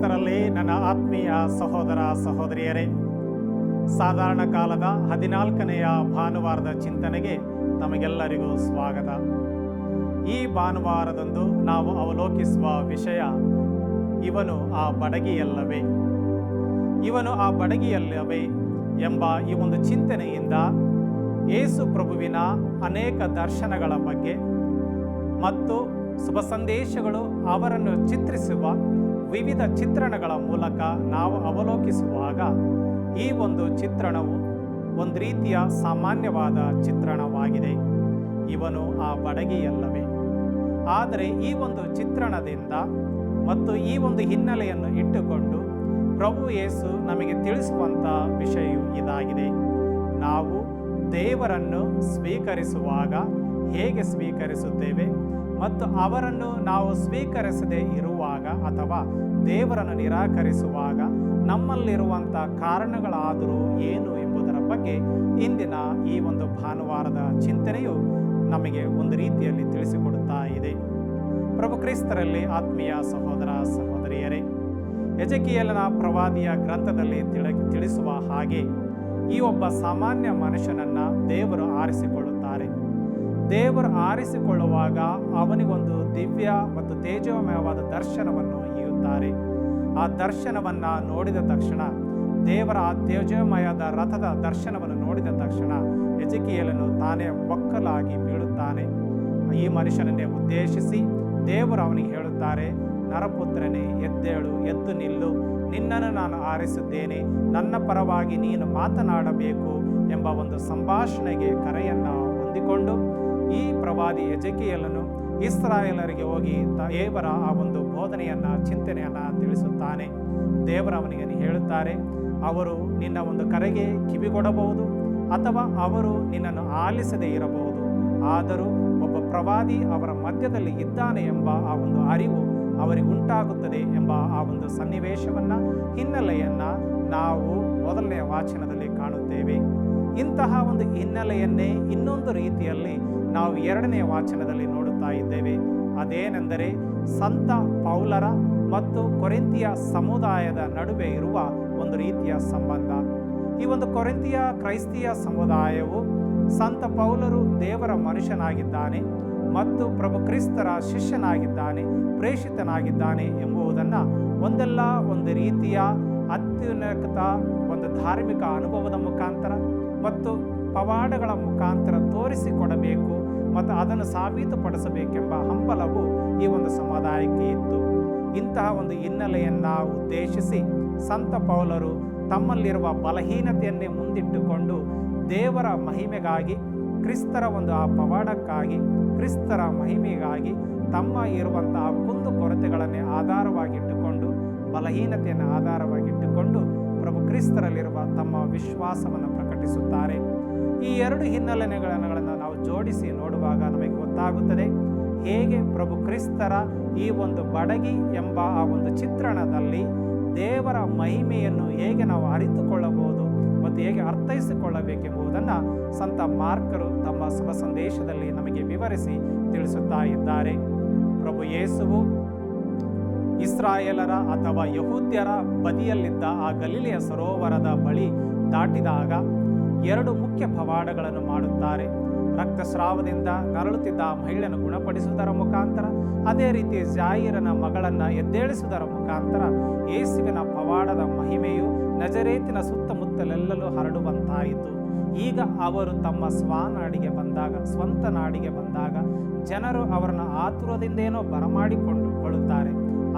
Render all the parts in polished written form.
ಕ್ರಿಸ್ತರಲ್ಲಿ ನನ್ನ ಆತ್ಮೀಯ ಸಹೋದರ ಸಹೋದರಿಯರೇ, ಸಾಧಾರಣ ಕಾಲದ 14ನೆಯ ಭಾನುವಾರದ ಚಿಂತನೆಗೆ ತಮಗೆಲ್ಲರಿಗೂ ಸ್ವಾಗತ. ಈ ಭಾನುವಾರದಂದು ನಾವು ಅವಲೋಕಿಸುವ ವಿಷಯ ಇವನು ಆ ಬಡಗಿಯಲ್ಲವೇ, ಇವನು ಆ ಬಡಗಿಯಲ್ಲವೇ ಎಂಬ ಈ ಒಂದು ಚಿಂತನೆಯಿಂದ ಯೇಸು ಪ್ರಭುವಿನ ಅನೇಕ ದರ್ಶನಗಳ ಬಗ್ಗೆ ಮತ್ತು ಶುಭ ಸಂದೇಶಗಳು ಅವರನ್ನು ಚಿತ್ರಿಸುವ ವಿವಿಧ ಚಿತ್ರಣಗಳ ಮೂಲಕ ನಾವು ಅವಲೋಕಿಸುವಾಗ ಈ ಒಂದು ಚಿತ್ರಣವು ಒಂದು ರೀತಿಯ ಸಾಮಾನ್ಯವಾದ ಚಿತ್ರಣವಾಗಿದೆ. ಇವನು ಆ ಬಡಗಿಯಲ್ಲವೇ. ಆದರೆ ಈ ಒಂದು ಚಿತ್ರಣದಿಂದ ಮತ್ತು ಈ ಒಂದು ಹಿನ್ನೆಲೆಯನ್ನು ಇಟ್ಟುಕೊಂಡು ಪ್ರಭು ಯೇಸು ನಮಗೆ ತಿಳಿಸುವಂಥ ವಿಷಯವು ಇದಾಗಿದೆ. ನಾವು ದೇವರನ್ನು ಸ್ವೀಕರಿಸುವಾಗ ಹೇಗೆ ಸ್ವೀಕರಿಸುತ್ತೇವೆ ಮತ್ತು ಅವರನ್ನು ನಾವು ಸ್ವೀಕರಿಸದೇ ಇರುವಾಗ ಅಥವಾ ದೇವರನ್ನು ನಿರಾಕರಿಸುವಾಗ ನಮ್ಮಲ್ಲಿರುವಂಥ ಕಾರಣಗಳಾದರೂ ಏನು ಎಂಬುದರ ಬಗ್ಗೆ ಇಂದಿನ ಈ ಒಂದು ಭಾನುವಾರದ ಚಿಂತನೆಯು ನಮಗೆ ಒಂದು ರೀತಿಯಲ್ಲಿ ತಿಳಿಸಿಕೊಡುತ್ತಾ ಇದೆ. ಪ್ರಭು ಕ್ರಿಸ್ತರಲ್ಲಿ ಆತ್ಮೀಯ ಸಹೋದರ ಸಹೋದರಿಯರೇ, ಎಜೆಕಿಯೇಲನ ಪ್ರವಾದಿಯ ಗ್ರಂಥದಲ್ಲಿ ತಿಳಿಸುವ ಹಾಗೆ ಈ ಒಬ್ಬ ಸಾಮಾನ್ಯ ಮನುಷ್ಯನನ್ನು ದೇವರು ಆರಿಸಿಕೊಳ್ಳುತ್ತಾರೆ. ದೇವರು ಆರಿಸಿಕೊಳ್ಳುವಾಗ ಅವನಿಗೊಂದು ದಿವ್ಯ ಮತ್ತು ತೇಜೋಮಯವಾದ ದರ್ಶನವನ್ನು ಇಯುತ್ತಾರೆ. ಆ ದರ್ಶನವನ್ನು ನೋಡಿದ ತಕ್ಷಣ, ದೇವರ ಆ ತೇಜೋಮಯದ ರಥದ ದರ್ಶನವನ್ನು ನೋಡಿದ ತಕ್ಷಣ ಎಜೆಕಿಯೇಲನು ತಾನೇ ಒಕ್ಕಲಾಗಿ ಬೀಳುತ್ತಾನೆ. ಈ ಮನುಷ್ಯನನ್ನೇ ಉದ್ದೇಶಿಸಿ ದೇವರು ಅವನಿಗೆ ಹೇಳುತ್ತಾರೆ, ನರಪುತ್ರನೇ, ಎದ್ದೇಳು, ಎದ್ದು ನಿಲ್ಲು, ನಿನ್ನನ್ನು ನಾನು ಆರಿಸಿದ್ದೇನೆ, ನನ್ನ ಪರವಾಗಿ ನೀನು ಮಾತನಾಡಬೇಕು ಎಂಬ ಒಂದು ಸಂಭಾಷಣೆಗೆ ಕರೆಯನ್ನು ಹೊಂದಿಕೊಂಡು ಈ ಪ್ರವಾದಿ ಎಜೆಕಿಯೇಲನು ಇಸ್ರಾಯೇಲರಿಗೆ ಹೋಗಿ ದೇವರ ಆ ಒಂದು ಬೋಧನೆಯನ್ನು, ಚಿಂತನೆಯನ್ನು ತಿಳಿಸುತ್ತಾನೆ. ದೇವರ ಅವನಿಗೆ ಹೇಳುತ್ತಾರೆ, ಅವರು ನಿನ್ನ ಒಂದು ಕರೆಗೆ ಕಿವಿಗೊಡಬಹುದು ಅಥವಾ ಅವರು ನಿನ್ನನ್ನು ಆಲಿಸದೇ ಇರಬಹುದು, ಆದರೂ ಒಬ್ಬ ಪ್ರವಾದಿ ಅವರ ಮಧ್ಯದಲ್ಲಿ ಇದ್ದಾನೆ ಎಂಬ ಆ ಒಂದು ಅರಿವು ಅವರಿಗೆ ಉಂಟಾಗುತ್ತದೆ ಎಂಬ ಆ ಒಂದು ಸನ್ನಿವೇಶವನ್ನು, ಹಿನ್ನೆಲೆಯನ್ನು ನಾವು ಮೊದಲನೆಯ ವಾಚನದಲ್ಲಿ ಕಾಣುತ್ತೇವೆ. ಇಂತಹ ಒಂದು ಹಿನ್ನೆಲೆಯನ್ನೇ ಇನ್ನೊಂದು ರೀತಿಯಲ್ಲಿ ನಾವು ಎರಡನೆಯ ವಾಚನದಲ್ಲಿ ನೋಡುತ್ತಾ ಇದ್ದೇವೆ. ಅದೇನೆಂದರೆ ಸಂತ ಪೌಲರ ಮತ್ತು ಕೊರಿಂಥಿಯ ಸಮುದಾಯದ ನಡುವೆ ಇರುವ ಒಂದು ರೀತಿಯ ಸಂಬಂಧ. ಈ ಒಂದು ಕೊರಿಂಥಿಯ ಕ್ರೈಸ್ತಿಯ ಸಮುದಾಯವು ಸಂತ ಪೌಲರು ದೇವರ ಮನುಷ್ಯನಾಗಿದ್ದಾನೆ ಮತ್ತು ಪ್ರಭು ಕ್ರಿಸ್ತರ ಶಿಷ್ಯನಾಗಿದ್ದಾನೆ, ಪ್ರೇಷಿತನಾಗಿದ್ದಾನೆ ಎಂಬುದನ್ನು ಒಂದಲ್ಲ ಒಂದು ರೀತಿಯ ಅತ್ಯುನ್ನತ ಒಂದು ಧಾರ್ಮಿಕ ಅನುಭವದ ಮುಖಾಂತರ ಮತ್ತು ಪವಾಡಗಳ ಮುಖಾಂತರ ತೋರಿಸಿಕೊಡಬೇಕು ಮತ್ತು ಅದನ್ನು ಸಾಬೀತುಪಡಿಸಬೇಕೆಂಬ ಹಂಬಲವು ಈ ಒಂದು ಸಮುದಾಯಕ್ಕೆ ಇತ್ತು. ಇಂತಹ ಒಂದು ಹಿನ್ನೆಲೆಯನ್ನು ಉದ್ದೇಶಿಸಿ ಸಂತ ಪೌಲರು ತಮ್ಮಲ್ಲಿರುವ ಬಲಹೀನತೆಯನ್ನೇ ಮುಂದಿಟ್ಟುಕೊಂಡು ದೇವರ ಮಹಿಮೆಗಾಗಿ, ಕ್ರಿಸ್ತರ ಒಂದು ಆ ಪವಾಡಕ್ಕಾಗಿ, ಕ್ರಿಸ್ತರ ಮಹಿಮೆಗಾಗಿ ತಮ್ಮ ಇರುವಂತಹ ಕುಂದು ಕೊರತೆಗಳನ್ನೇ ಆಧಾರವಾಗಿಟ್ಟುಕೊಂಡು, ಬಲಹೀನತೆಯನ್ನು ಆಧಾರವಾಗಿಟ್ಟುಕೊಂಡು ಪ್ರಭು ಕ್ರಿಸ್ತರಲ್ಲಿರುವ ತಮ್ಮ ವಿಶ್ವಾಸವನ್ನು ಪ್ರಕಟಿಸುತ್ತಾರೆ. ಈ ಎರಡು ಹಿನ್ನೆಲೆಗಳನ್ನು ನಾವು ಜೋಡಿಸಿ ನೋಡುವಾಗ ನಮಗೆ ಗೊತ್ತಾಗುತ್ತದೆ ಹೇಗೆ ಪ್ರಭು ಕ್ರಿಸ್ತರ ಈ ಒಂದು ಬಡಗಿ ಎಂಬ ಆ ಒಂದು ಚಿತ್ರಣದಲ್ಲಿ ದೇವರ ಮಹಿಮೆಯನ್ನು ಹೇಗೆ ನಾವು ಅರಿತುಕೊಳ್ಳಬಹುದು ಮತ್ತು ಹೇಗೆ ಅರ್ಥೈಸಿಕೊಳ್ಳಬೇಕೆಂಬುದನ್ನು ಸಂತ ಮಾರ್ಕರು ತಮ್ಮ ಶುಭ ಸಂದೇಶದಲ್ಲಿ ನಮಗೆ ವಿವರಿಸಿ ತಿಳಿಸುತ್ತಾ ಇದ್ದಾರೆ. ಪ್ರಭು ಯೇಸುವು ಇಸ್ರಾಯೇಲರ ಅಥವಾ ಯಹೂದ್ಯರ ಬದಿಯಲ್ಲಿದ್ದ ಆ ಗಲಿಲೆಯ ಸರೋವರದ ಬಳಿ ದಾಟಿದಾಗ ಎರಡು ಮುಖ್ಯ ಪವಾಡಗಳನ್ನು ಮಾಡುತ್ತಾರೆ. ರಕ್ತಸ್ರಾವದಿಂದ ನರಳುತ್ತಿದ್ದ ಮಹಿಳೆಯನ್ನು ಗುಣಪಡಿಸುವುದರ ಮುಖಾಂತರ, ಅದೇ ರೀತಿ ಜಾಯಿರನ ಮಗಳನ್ನು ಎದ್ದೇಳಿಸುವುದರ ಮುಖಾಂತರ ಯೇಸುವಿನ ಪವಾಡದ ಮಹಿಮೆಯು ನಜರೇತಿನ ಸುತ್ತಮುತ್ತಲೆಲ್ಲೂ ಹರಡುವಂತಾಯಿತು. ಈಗ ಅವರು ತಮ್ಮ ಸ್ವಂತ ನಾಡಿಗೆ ಬಂದಾಗ ಜನರು ಅವರನ್ನು ಆತುರದಿಂದೇನೋ ಬರಮಾಡಿಕೊಳ್ಳುತ್ತಾರೆ.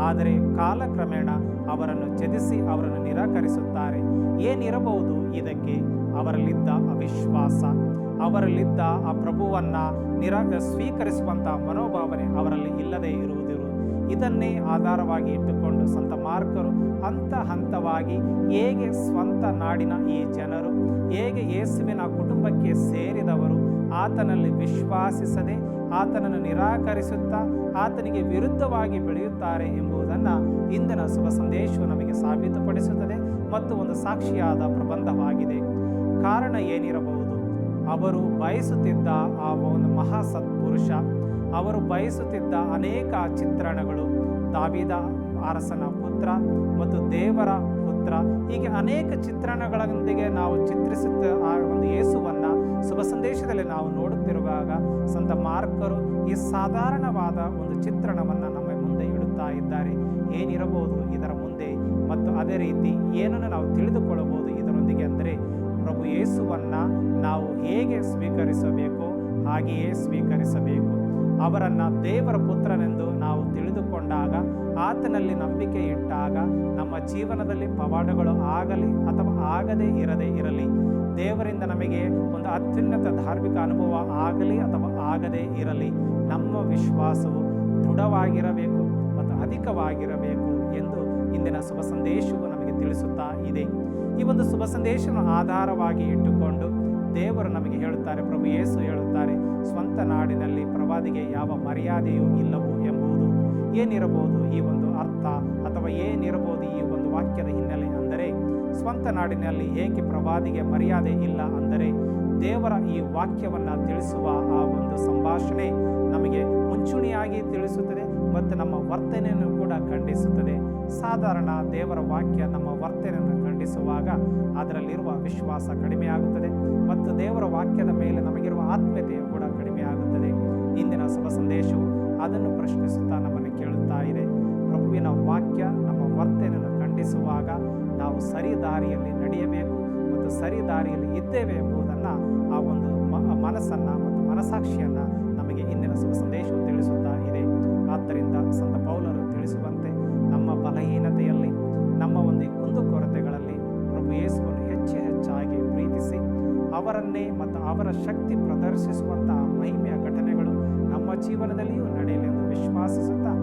ಆದರೆ ಕಾಲಕ್ರಮೇಣ ಅವರನ್ನು ತ್ಯಜಿಸಿ ಅವರನ್ನು ನಿರಾಕರಿಸುತ್ತಾರೆ. ಏನಿರಬಹುದು ಇದಕ್ಕೆ? ಅವರಲ್ಲಿದ್ದ ಅವಿಶ್ವಾಸ, ಅವರಲ್ಲಿದ್ದ ಆ ಪ್ರಭುವನ್ನು ಸ್ವೀಕರಿಸುವಂಥ ಮನೋಭಾವನೆ ಅವರಲ್ಲಿ ಇಲ್ಲದೇ ಇರುವುದಿರು. ಇದನ್ನೇ ಆಧಾರವಾಗಿ ಇಟ್ಟುಕೊಂಡು ಸಂತ ಮಾರ್ಕರು ಹಂತವಾಗಿ ಹೇಗೆ ಸ್ವಂತ ನಾಡಿನ ಈ ಜನರು, ಹೇಗೆ ಯೇಸುವಿನ ಕುಟುಂಬಕ್ಕೆ ಸೇರಿದವರು ಆತನಲ್ಲಿ ವಿಶ್ವಾಸಿಸದೆ ಆತನನ್ನು ನಿರಾಕರಿಸುತ್ತಾ ಆತನಿಗೆ ವಿರುದ್ಧವಾಗಿ ಬೆಳೆಯುತ್ತಾರೆ ಎಂಬುದನ್ನು ಇಂದಿನ ಶುಭ ಸಂದೇಶವು ನಮಗೆ ಸಾಬೀತುಪಡಿಸುತ್ತದೆ ಮತ್ತು ಒಂದು ಸಾಕ್ಷಿಯಾದ ಪ್ರಬಂಧವಾಗಿದೆ. ಕಾರಣ ಏನಿರಬಹುದು? ಅವರು ಬಯಸುತ್ತಿದ್ದ ಆ ಒಂದು ಮಹಾ ಸತ್ಪುರುಷ, ಅವರು ಬಯಸುತ್ತಿದ್ದ ಅನೇಕ ಚಿತ್ರಣಗಳು, ದಾವೀದ ಅರಸನ ಪುತ್ರ ಮತ್ತು ದೇವರ ಪುತ್ರ, ಹೀಗೆ ಅನೇಕ ಚಿತ್ರಣಗಳೊಂದಿಗೆ ನಾವು ಚಿತ್ರಿಸುತ್ತ ಆ ಒಂದು ಯೇಸುವನ್ನು ಶುಭ ಸಂದೇಶದಲ್ಲಿ ನಾವು ನೋಡುತ್ತಿರುವಾಗ ಸಂತ ಮಾರ್ಕರು ಈ ಸಾಧಾರಣವಾದ ಒಂದು ಚಿತ್ರಣವನ್ನು ನಮ್ಮ ಮುಂದೆ ಇಡುತ್ತಾ ಇದ್ದಾರೆ. ಏನಿರಬಹುದು ಇದರ ಮುಂದೆ ಮತ್ತು ಅದೇ ರೀತಿ ಏನನ್ನು ನಾವು ತಿಳಿದುಕೊಳ್ಳಬಹುದು ಇದರೊಂದಿಗೆ ಅಂದರೆ ಪ್ರಭು ಯೇಸುವನ್ನು ನಾವು ಹೇಗೆ ಸ್ವೀಕರಿಸಬೇಕೋ ಹಾಗೆಯೇ ಸ್ವೀಕರಿಸಬೇಕು. ಅವರನ್ನು ದೇವರ ಪುತ್ರನೆಂದು ನಾವು ತಿಳಿದುಕೊಂಡಾಗ, ಆತನಲ್ಲಿ ನಂಬಿಕೆ ಇಟ್ಟಾಗ ನಮ್ಮ ಜೀವನದಲ್ಲಿ ಪವಾಡಗಳು ಆಗಲಿ ಅಥವಾ ಆಗದೇ ಇರಲಿ, ದೇವರಿಂದ ನಮಗೆ ಒಂದು ಅತ್ಯುನ್ನತ ಧಾರ್ಮಿಕ ಅನುಭವ ಆಗಲಿ ಅಥವಾ ಆಗದೇ ಇರಲಿ, ನಮ್ಮ ವಿಶ್ವಾಸವು ದೃಢವಾಗಿರಬೇಕು ಮತ್ತು ಅಧಿಕವಾಗಿರಬೇಕು ಎಂದು ಇಂದಿನ ಶುಭ ಸಂದೇಶವು ನಮಗೆ ತಿಳಿಸುತ್ತಾ ಇದೆ. ಈ ಒಂದು ಶುಭ ಸಂದೇಶವನ್ನು ಆಧಾರವಾಗಿ ಇಟ್ಟುಕೊಂಡು ದೇವರು ನಮಗೆ ಹೇಳುತ್ತಾರೆ, ಪ್ರಭು ಯೇಸು ಹೇಳುತ್ತಾರೆ, ಸ್ವಂತ ನಾಡಿನಲ್ಲಿ ಪ್ರವಾದಿಗೆ ಯಾವ ಮರ್ಯಾದೆಯೂ ಇಲ್ಲವೋ ಎಂಬುದು. ಏನಿರಬಹುದು ಈ ಒಂದು ಅರ್ಥ ಅಥವಾ ಏನಿರಬಹುದು ಈ ಒಂದು ವಾಕ್ಯದ ಹಿನ್ನೆಲೆ ಅಂದರೆ, ಸ್ವಂತ ನಾಡಿನಲ್ಲಿ ಏಕೆ ಪ್ರವಾದಿಗೆ ಮರ್ಯಾದೆ ಇಲ್ಲ ಅಂದರೆ, ದೇವರ ಈ ವಾಕ್ಯವನ್ನು ತಿಳಿಸುವ ಆ ಒಂದು ಸಂಭಾಷಣೆ ನಮಗೆ ಮುಂಚೂಣಿಯಾಗಿ ತಿಳಿಸುತ್ತದೆ ಮತ್ತು ನಮ್ಮ ವರ್ತನೆಯನ್ನು ಕೂಡ ಖಂಡಿಸುತ್ತದೆ. ಸಾಧಾರಣ ದೇವರ ವಾಕ್ಯ ನಮ್ಮ ವರ್ತನೆಯನ್ನು ಖಂಡಿಸುವಾಗ ಅದರಲ್ಲಿರುವ ವಿಶ್ವಾಸ ಕಡಿಮೆಯಾಗುತ್ತದೆ ಮತ್ತು ದೇವರ ವಾಕ್ಯದ ಮೇಲೆ ನಮಗಿರುವ ಆತ್ಮೀಯತೆಯು ಕೂಡ ಕಡಿಮೆಯಾಗುತ್ತದೆ. ಇಂದಿನ ಶುಭ ಸಂದೇಶವು ಅದನ್ನು ಪ್ರಶ್ನಿಸುತ್ತಾ ನಮ್ಮನ್ನು ಕೇಳುತ್ತಾ ಇದೆ. ಪ್ರಭುವಿನ ವಾಕ್ಯ ನಮ್ಮ ವರ್ತನೆಯನ್ನು ಖಂಡಿಸುವಾಗ ನಾವು ಸರಿ ದಾರಿಯಲ್ಲಿ ನಡೆಯಬೇಕು ಮತ್ತು ಸರಿ ದಾರಿಯಲ್ಲಿ ಇದ್ದೇವೆ ಎಂಬುದನ್ನು ಆ ಒಂದು ಮನಸ್ಸನ್ನು ಮತ್ತು ಮನಸಾಕ್ಷಿಯನ್ನು ನಮಗೆ ಇಂದಿನ ಶುಭ ಸಂದೇಶವು ತಿಳಿಸುತ್ತಾ ಇದೆ. ಆದ್ದರಿಂದ ಸಂತ ಪೌಲರು ತಿಳಿಸುವಂತೆ ನಮ್ಮ ಬಲಹೀನತೆಯಲ್ಲಿ, ನಮ್ಮ ಒಂದು ಕುಂದುಕೊರತೆಗಳಲ್ಲಿ ಪ್ರಭು ಯೇಸುವನ್ನು ಹೆಚ್ಚಾಗಿ ಪ್ರೀತಿಸಿ ಅವರನ್ನೇ ಮತ್ತು ಅವರ ಶಕ್ತಿ ಪ್ರದರ್ಶಿಸುವಂತಹ ಮಹಿಮೆಯ ಘಟನೆಗಳು ನಮ್ಮ ಜೀವನದಲ್ಲಿಯೂ ನಡೆಯಲೆಂದು ವಿಶ್ವಾಸಿಸುತ್ತಾ